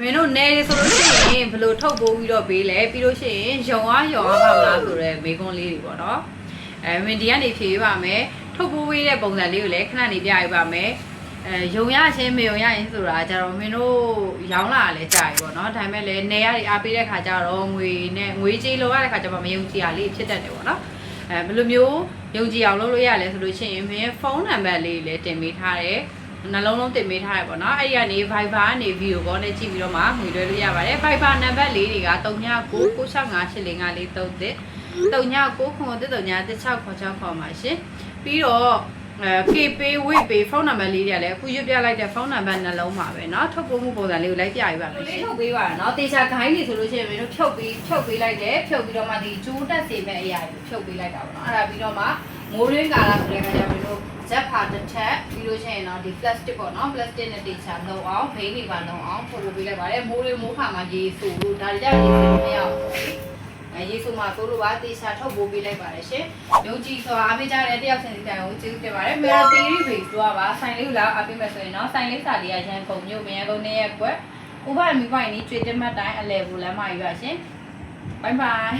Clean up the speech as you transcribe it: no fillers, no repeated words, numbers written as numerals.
မင်းတို့နေဆိုလို့ရှိရင်ဘယ်လိုထုတ်ပိုးပြီးတော့ပေးလဲပြီးလို့ရှိရင်ယုံအားပါမလားဆိုတော့မေကွန်းလေးတွေပေါ့နော်မင်းဒီကနေဖြေပေးပါမယ်ထုတ်ပိုးပေးတဲ့ပုံစံလေးကိုလည်းခဏနေပြပေးပါမယ်ယုံရချင်းမယုံရရင်ဆိုတာကြတော့မင်းတို့ရောင်းလာလဲကြာပြီပေါ့နော်ဒါပေမဲ့လည်းနေရတွေအားပေးတဲ့ခါကျတော့ငွေကြေးလိုရတဲ့ခါကျတော့မယုံကြည်ရလေးဖြစ်တတ်တယ်ပေါ့နော်ဘယ်လိုမျိုးယုံကြည်အောင်လုပ်လို့ရလဲဆိုလို့ရှိရင်မင်းဖုန်းနံပါတ်လေးလည်းတင်ပေးထားတယ်နှလုံးလုံးတင်ပေးထားရပေါ့နော်အဲ့ဒီကနေ Viber ကနေ video call နဲ့ကြည့်ပြီးတော့မှငွေလွှဲလို့ရပါတယ် Viber နံပါတ်လေးတွေက3996585033 3999333666ခေါ်ပါရှင်ပြီးတော့KPay WePay ဖုန်းနံပါတ်လေးတွေကလည်းအခုရွတ်ပြလိုက်တဲ့ဖုန်းနံပါတ်နှလုံးပါပဲเนาะထုတ်ပို့မှုပုံစံလေးကိုလိုက်ပြပေးပါမယ်ရှင်ထုတ်ပေးပါเนาะတေချာဂိုင်းနေဆိုလို့ရှိရင်မင်းတို့ဖြုတ်ပေးလိုက်တယ်ဖြုတ်ပြီးတော့မှဒီကျိုးတက်စေမဲ့အရာကိုဖြုတ်ပေးလိုက်တာပေါ့เนาะအဲ့ဒါပြီးတော့မှမိုးရင်းကာလာဆိုတဲ့ခါကျမင်းတို့ဇက်ဖာတစ်ထက်ပြီးလို့ရှိရင်တော့ဒီ plastic ပေါ့เนาะ plastic နဲ့တေချာလုံးအောင်ဘိန်းတွေပါလုံးအောင်ထုတ်ပေးလိုက်ပါတယ်မိုးရင်းမိုးခါမှာရေဆိုလို့ဒါကြရေဆိုမရအောင်ရေဆိုမှာဆိုလို့ပါတေချာထုတ်ပိုးပေးလိုက်ပါတယ်ရှင်ယုံကြည်စွာအားပေးကြတဲ့တယောက်ချင်းစီတိုင်ကိုကျေးဇူးတင်ပါတယ်မေရာတီရီဘေ့စ်တော့ပါဆိုင်လေးကိုလာအားပေးမယ်ဆိုရင်တော့ဆိုင်လေးစာလေးရရန်ကုန်မြို့မရကုန်နေရက်ကွယ်ဥပမာမိပိုင်နီကျွေးတက်မှတ်တိုင်းအလဲဘူးလမ်းမကြီးပါရှင်ဘိုင်ဘိုင်